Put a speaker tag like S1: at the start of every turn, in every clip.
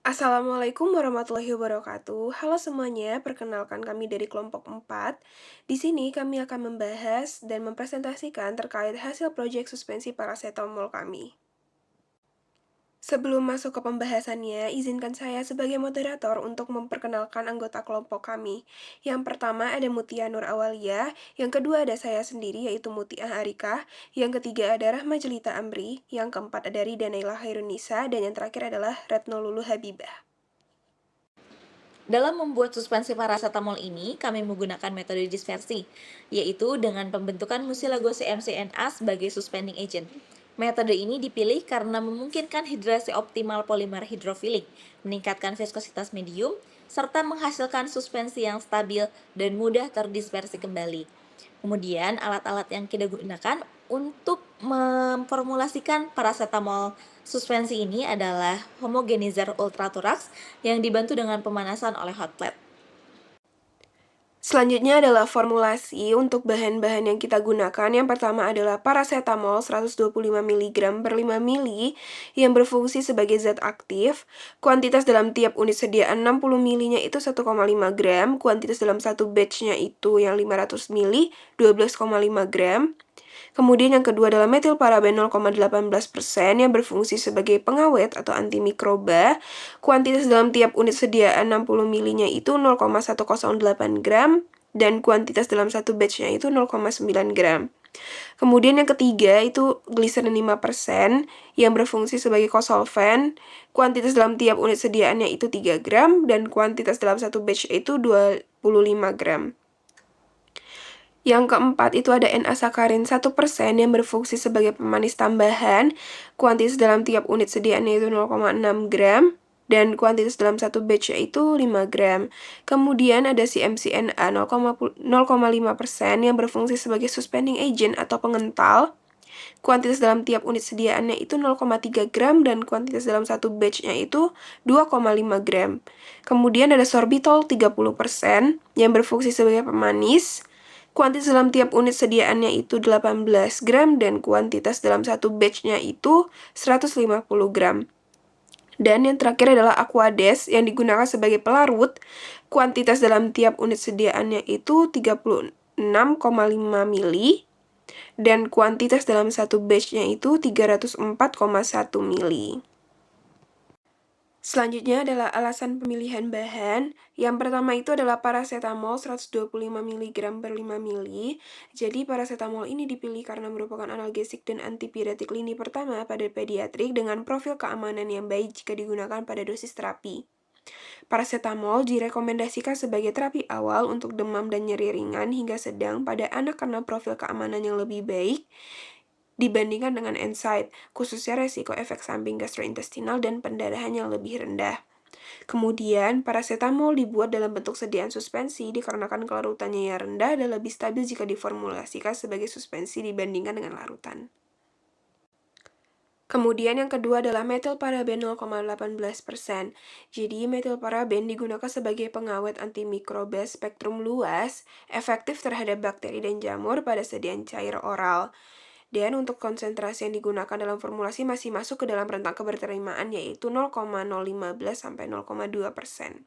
S1: Assalamualaikum warahmatullahi wabarakatuh. Halo semuanya, perkenalkan kami dari kelompok 4. Di sini kami akan membahas dan mempresentasikan terkait hasil proyek suspensi parasetamol kami. Sebelum masuk ke pembahasannya, izinkan saya sebagai moderator untuk memperkenalkan anggota kelompok kami. Yang pertama ada Mutia Nur Awalia, yang kedua ada saya sendiri yaitu Mutia Arika, yang ketiga ada Rahma Jelita Amri, yang keempat ada Rida Naila Hairunisa, dan yang terakhir adalah Retno Lulu Habibah.
S2: Dalam membuat suspensi parasetamol ini, kami menggunakan metode dispersi, yaitu dengan pembentukan musilago CMCNA sebagai suspending agent. Metode ini dipilih karena memungkinkan hidrasi optimal polimer hidrofilik, meningkatkan viskositas medium, serta menghasilkan suspensi yang stabil dan mudah terdispersi kembali. Kemudian, alat-alat yang kita gunakan untuk memformulasikan parasetamol suspensi ini adalah homogenizer ultrathoraks yang dibantu dengan pemanasan oleh hot plate.
S1: Selanjutnya adalah formulasi untuk bahan-bahan yang kita gunakan. Yang pertama adalah paracetamol 125 mg per 5 ml yang berfungsi sebagai zat aktif. Kuantitas dalam tiap unit sediaan 60 ml-nya itu 1,5 gram. Kuantitas dalam satu batch-nya itu yang 500 ml 12,5 gram. Kemudian yang kedua adalah metilparaben 0,18% yang berfungsi sebagai pengawet atau antimikroba. Kuantitas dalam tiap unit sediaan 60 ml-nya itu 0,108 gram dan kuantitas dalam satu batch-nya itu 0,9 gram. Kemudian yang ketiga itu gliserin 5% yang berfungsi sebagai kosolven. Kuantitas dalam tiap unit sediaannya itu 3 gram dan kuantitas dalam satu batch itu 25 gram. Yang keempat itu ada N-asakarin 1% yang berfungsi sebagai pemanis tambahan. Kuantitas dalam tiap unit sediaannya itu 0,6 gram. Dan kuantitas dalam satu batch yaitu 5 gram. Kemudian ada CMCNA 0,5% yang berfungsi sebagai suspending agent atau pengental. Kuantitas dalam tiap unit sediaannya itu 0,3 gram dan kuantitas dalam satu batch-nya itu 2,5 gram. Kemudian ada sorbitol 30% yang berfungsi sebagai pemanis. Kuantitas dalam tiap unit sediaannya itu 18 gram dan kuantitas dalam satu batch-nya itu 150 gram. Dan yang terakhir adalah Aquades yang digunakan sebagai pelarut. Kuantitas dalam tiap unit sediaannya itu 36,5 mili dan kuantitas dalam satu batch-nya itu 304,1 mili. Selanjutnya adalah alasan pemilihan bahan. Yang pertama itu adalah paracetamol 125 mg per 5 mili. Jadi paracetamol ini dipilih karena merupakan analgesik dan antipiretik lini pertama pada pediatrik dengan profil keamanan yang baik jika digunakan pada dosis terapi. Paracetamol direkomendasikan sebagai terapi awal untuk demam dan nyeri ringan hingga sedang pada anak karena profil keamanan yang lebih baik dibandingkan dengan NSAID, khususnya resiko efek samping gastrointestinal dan pendarahan yang lebih rendah. Kemudian, paracetamol dibuat dalam bentuk sediaan suspensi dikarenakan kelarutannya yang rendah dan lebih stabil jika diformulasikan sebagai suspensi dibandingkan dengan larutan. Kemudian yang kedua adalah metilparaben 0,18%. Jadi metilparaben digunakan sebagai pengawet antimikroba spektrum luas, efektif terhadap bakteri dan jamur pada sediaan cair oral. Dan untuk konsentrasi yang digunakan dalam formulasi masih masuk ke dalam rentang keberterimaan yaitu 0,015 sampai 0,2%.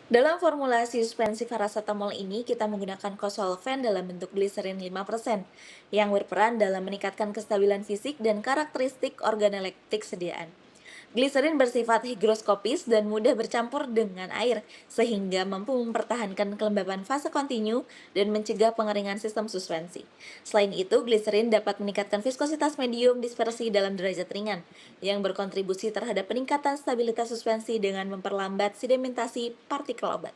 S2: Dalam formulasi suspensi paracetamol ini, kita menggunakan kosolven dalam bentuk gliserin 5% yang berperan dalam meningkatkan kestabilan fisik dan karakteristik organoleptik sediaan. Gliserin bersifat higroskopis dan mudah bercampur dengan air, sehingga mampu mempertahankan kelembapan fase kontinu dan mencegah pengeringan sistem suspensi. Selain itu, gliserin dapat meningkatkan viskositas medium dispersi dalam derajat ringan, yang berkontribusi terhadap peningkatan stabilitas suspensi dengan memperlambat sedimentasi partikel obat.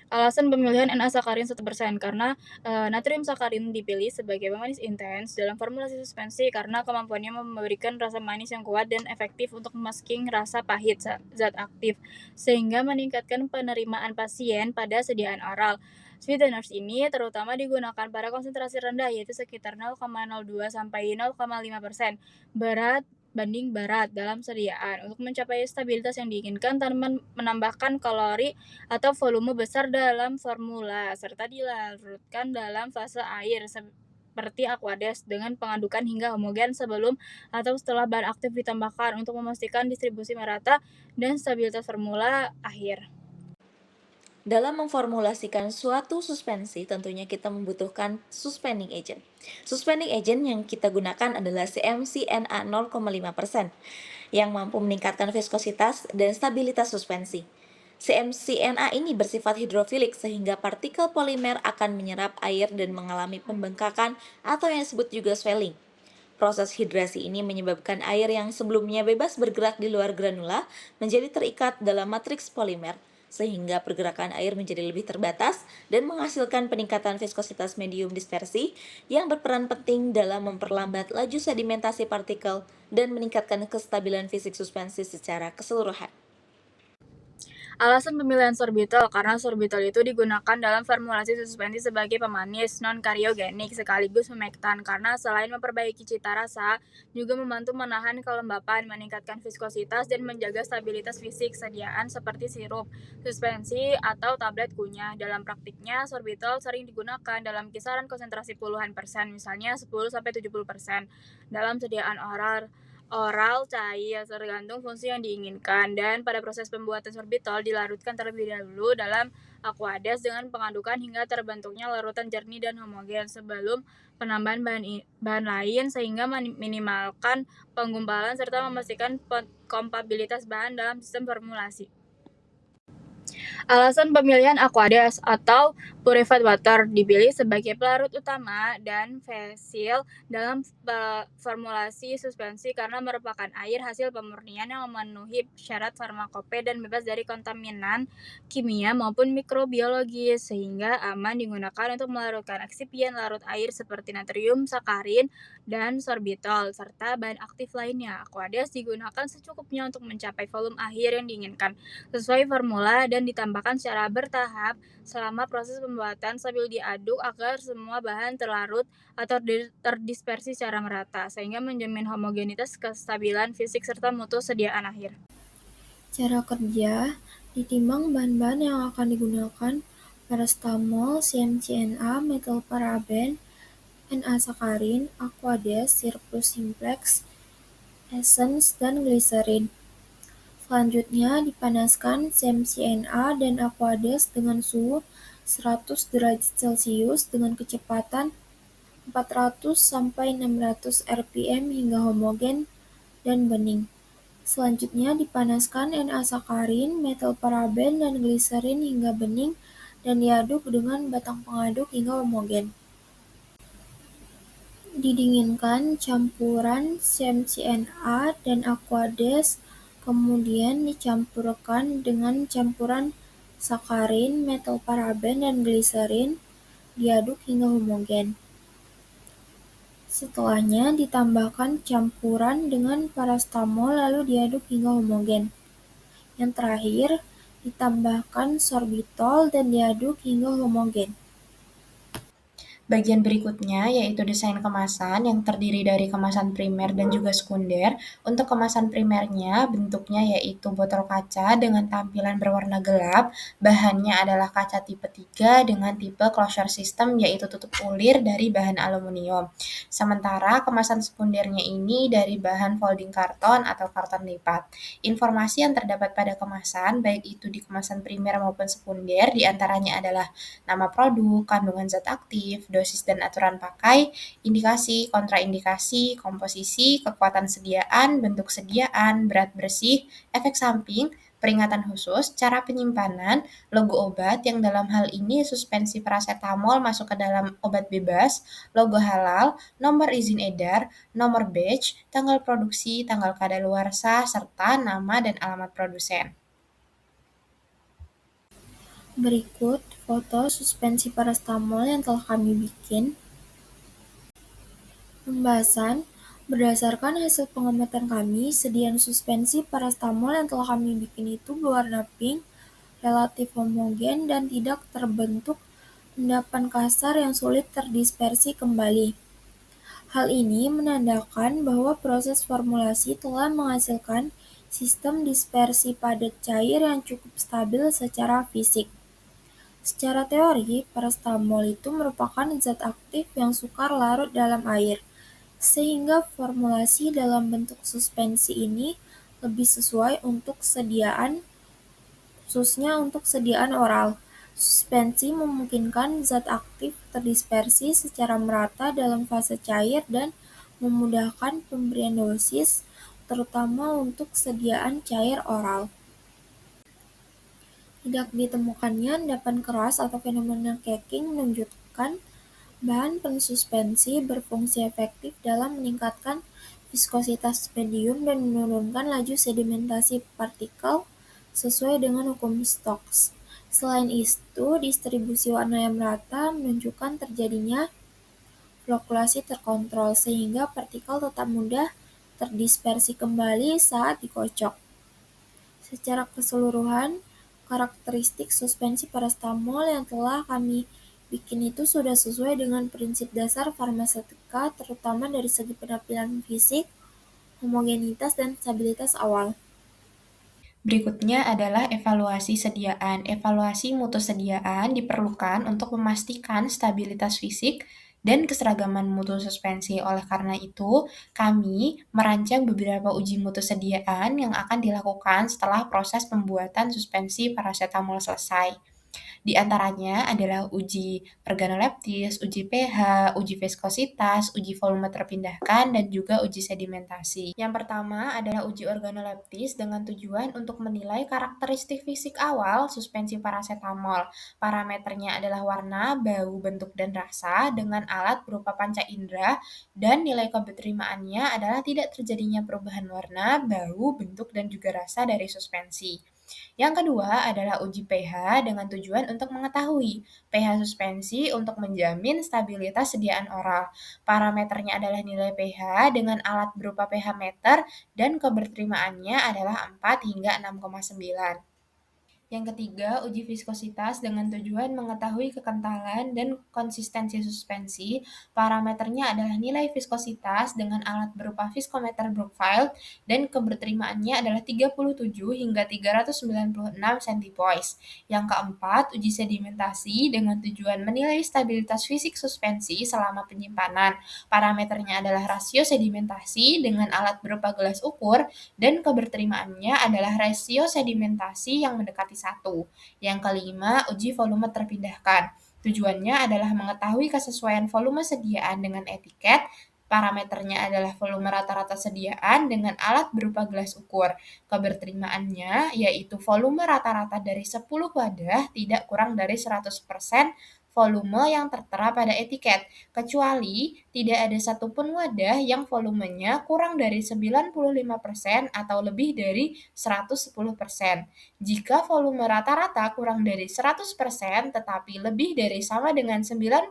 S3: Alasan pemilihan N-asakarin 1% karena natrium sakarin dipilih sebagai pemanis intens dalam formulasi suspensi karena kemampuannya memberikan rasa manis yang kuat dan efektif untuk masking rasa pahit zat aktif, sehingga meningkatkan penerimaan pasien pada sediaan oral. Sweeteners ini terutama digunakan pada konsentrasi rendah yaitu sekitar 0,02 sampai 0,5% berat banding barat dalam sediaan. Untuk mencapai stabilitas yang diinginkan, tanaman menambahkan kalori atau volume besar dalam formula serta dilarutkan dalam fase air seperti Aquades dengan pengadukan hingga homogen sebelum atau setelah bahan aktif ditambahkan untuk memastikan distribusi merata dan stabilitas formula akhir.
S2: Dalam memformulasikan suatu suspensi, tentunya kita membutuhkan suspending agent. Suspending agent yang kita gunakan adalah CmCNA 0,5% yang mampu meningkatkan viskositas dan stabilitas suspensi. CmCNA ini bersifat hidrofilik sehingga partikel polimer akan menyerap air dan mengalami pembengkakan atau yang disebut juga swelling. Proses hidrasi ini menyebabkan air yang sebelumnya bebas bergerak di luar granula menjadi terikat dalam matriks polimer, sehingga pergerakan air menjadi lebih terbatas dan menghasilkan peningkatan viskositas medium dispersi yang berperan penting dalam memperlambat laju sedimentasi partikel dan meningkatkan kestabilan fisik suspensi secara keseluruhan.
S3: Alasan pemilihan sorbitol karena sorbitol itu digunakan dalam formulasi suspensi sebagai pemanis non-kariogenik sekaligus pemektan karena selain memperbaiki cita rasa, juga membantu menahan kelembapan, meningkatkan viskositas, dan menjaga stabilitas fisik sediaan seperti sirup, suspensi, atau tablet kunyah. Dalam praktiknya, sorbitol sering digunakan dalam kisaran konsentrasi puluhan persen, misalnya 10-70% dalam sediaan oral cair tergantung fungsi yang diinginkan, dan pada proses pembuatan sorbitol dilarutkan terlebih dahulu dalam Aquades dengan pengadukan hingga terbentuknya larutan jernih dan homogen sebelum penambahan bahan lain sehingga minimalkan penggumpalan serta memastikan kompatibilitas bahan dalam sistem formulasi. Alasan pemilihan Aquades atau purified water dipilih sebagai pelarut utama dan fasil dalam formulasi suspensi karena merupakan air hasil pemurnian yang memenuhi syarat farmakope dan bebas dari kontaminan kimia maupun mikrobiologis sehingga aman digunakan untuk melarutkan eksipien larut air seperti natrium sakarin dan sorbitol serta bahan aktif lainnya. Aquades digunakan secukupnya untuk mencapai volume akhir yang diinginkan sesuai formula dan ditambahkan secara bertahap selama proses pembuatan sambil diaduk agar semua bahan terlarut atau terdispersi secara merata sehingga menjamin homogenitas, kestabilan fisik serta mutu sediaan akhir.
S4: Cara kerja, ditimbang bahan-bahan yang akan digunakan, paracetamol, CmCNA, metilparaben, Na-sakarin, Aquades, Sirupus simplex, essence, dan gliserin. Selanjutnya, dipanaskan CmCNA dan Aquades dengan suhu 100 derajat Celcius dengan kecepatan 400-600 rpm hingga homogen dan bening. Selanjutnya dipanaskan Na-sakarin, metilparaben, dan gliserin hingga bening dan diaduk dengan batang pengaduk hingga homogen. Didinginkan campuran CmCNA dan Aquades, kemudian dicampurkan dengan campuran sakarin, metilparaben, dan gliserin, diaduk hingga homogen. Setelahnya ditambahkan campuran dengan paracetamol lalu diaduk hingga homogen. Yang terakhir, ditambahkan sorbitol dan diaduk hingga homogen.
S5: Bagian berikutnya yaitu desain kemasan yang terdiri dari kemasan primer dan juga sekunder. Untuk kemasan primernya bentuknya yaitu botol kaca dengan tampilan berwarna gelap. Bahannya adalah kaca tipe 3 dengan tipe closure system yaitu tutup ulir dari bahan aluminium. Sementara kemasan sekundernya ini dari bahan folding karton atau karton lipat. Informasi yang terdapat pada kemasan baik itu di kemasan primer maupun sekunder diantaranya adalah nama produk, kandungan zat aktif, dosis dan aturan pakai, indikasi, kontraindikasi, komposisi, kekuatan sediaan, bentuk sediaan, berat bersih, efek samping, peringatan khusus, cara penyimpanan, logo obat yang dalam hal ini suspensi paracetamol masuk ke dalam obat bebas, logo halal, nomor izin edar, nomor batch, tanggal produksi, tanggal kadaluarsa, serta nama dan alamat produsen.
S4: Berikut foto suspensi paracetamol yang telah kami bikin. Pembahasan, berdasarkan hasil pengamatan kami, sediaan suspensi paracetamol yang telah kami bikin itu berwarna pink, relatif homogen, dan tidak terbentuk endapan kasar yang sulit terdispersi kembali. Hal ini menandakan bahwa proses formulasi telah menghasilkan sistem dispersi padat cair yang cukup stabil secara fisik. Secara teori, paracetamol itu merupakan zat aktif yang sukar larut dalam air, sehingga formulasi dalam bentuk suspensi ini lebih sesuai untuk khususnya untuk sediaan oral. Suspensi memungkinkan zat aktif terdispersi secara merata dalam fase cair dan memudahkan pemberian dosis, terutama untuk sediaan cair oral. Tidak ditemukannya endapan keras atau fenomena cracking menunjukkan bahan pensuspensi berfungsi efektif dalam meningkatkan viskositas medium dan menurunkan laju sedimentasi partikel sesuai dengan hukum Stokes. Selain itu, distribusi warna yang merata menunjukkan terjadinya flokulasi terkontrol sehingga partikel tetap mudah terdispersi kembali saat dikocok. Secara keseluruhan, karakteristik suspensi paracetamol yang telah kami bikin itu sudah sesuai dengan prinsip dasar farmaseutika, terutama dari segi penampilan fisik, homogenitas, dan stabilitas awal.
S5: Berikutnya adalah evaluasi sediaan. Evaluasi mutu sediaan diperlukan untuk memastikan stabilitas fisik dan keseragaman mutu suspensi. Oleh karena itu, kami merancang beberapa uji mutu sediaan yang akan dilakukan setelah proses pembuatan suspensi paracetamol selesai. Di antaranya adalah uji organoleptis, uji pH, uji viskositas, uji volume terpindahkan, dan juga uji sedimentasi. Yang pertama adalah uji organoleptis dengan tujuan untuk menilai karakteristik fisik awal suspensi paracetamol. Parameternya adalah warna, bau, bentuk, dan rasa dengan alat berupa panca indera, dan nilai keberterimaannya adalah tidak terjadinya perubahan warna, bau, bentuk, dan juga rasa dari suspensi. Yang kedua adalah uji pH dengan tujuan untuk mengetahui pH suspensi untuk menjamin stabilitas sediaan oral. Parameternya adalah nilai pH dengan alat berupa pH meter dan keberterimaannya adalah 4 hingga 6,9. Yang ketiga, uji viskositas dengan tujuan mengetahui kekentalan dan konsistensi suspensi. Parameternya adalah nilai viskositas dengan alat berupa viskometer Brookfield dan keberterimaannya adalah 37 hingga 396 centipoise. Yang keempat, uji sedimentasi dengan tujuan menilai stabilitas fisik suspensi selama penyimpanan. Parameternya adalah rasio sedimentasi dengan alat berupa gelas ukur dan keberterimaannya adalah rasio sedimentasi yang mendekati 1. Yang kelima, uji volume terpindahkan. Tujuannya adalah mengetahui kesesuaian volume sediaan dengan etiket. Parameternya adalah volume rata-rata sediaan dengan alat berupa gelas ukur. Keberterimaannya yaitu volume rata-rata dari 10 wadah tidak kurang dari 100% volume yang tertera pada etiket, kecuali tidak ada satupun wadah yang volumenya kurang dari 95% atau lebih dari 110%. Jika volume rata-rata kurang dari 100% tetapi lebih dari sama dengan 95%,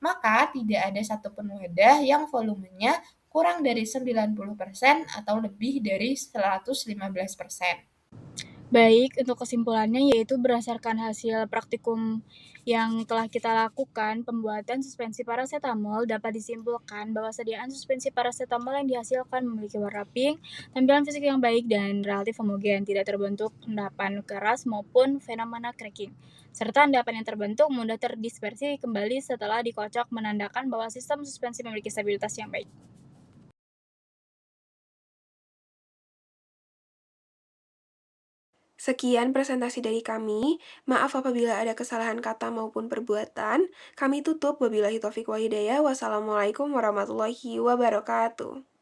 S5: maka tidak ada satupun wadah yang volumenya kurang dari 90% atau lebih dari 115%.
S3: Baik, untuk kesimpulannya yaitu berdasarkan hasil praktikum yang telah kita lakukan, pembuatan suspensi paracetamol dapat disimpulkan bahwa sediaan suspensi paracetamol yang dihasilkan memiliki warna pink, tampilan fisik yang baik, dan relatif homogen, tidak terbentuk endapan keras maupun fenomena cracking. Serta endapan yang terbentuk mudah terdispersi kembali setelah dikocok, menandakan bahwa sistem suspensi memiliki stabilitas yang baik.
S1: Sekian presentasi dari kami. Maaf apabila ada kesalahan kata maupun perbuatan. Kami tutup. Wabillahi taufiq wa hidayah. Wassalamualaikum warahmatullahi wabarakatuh.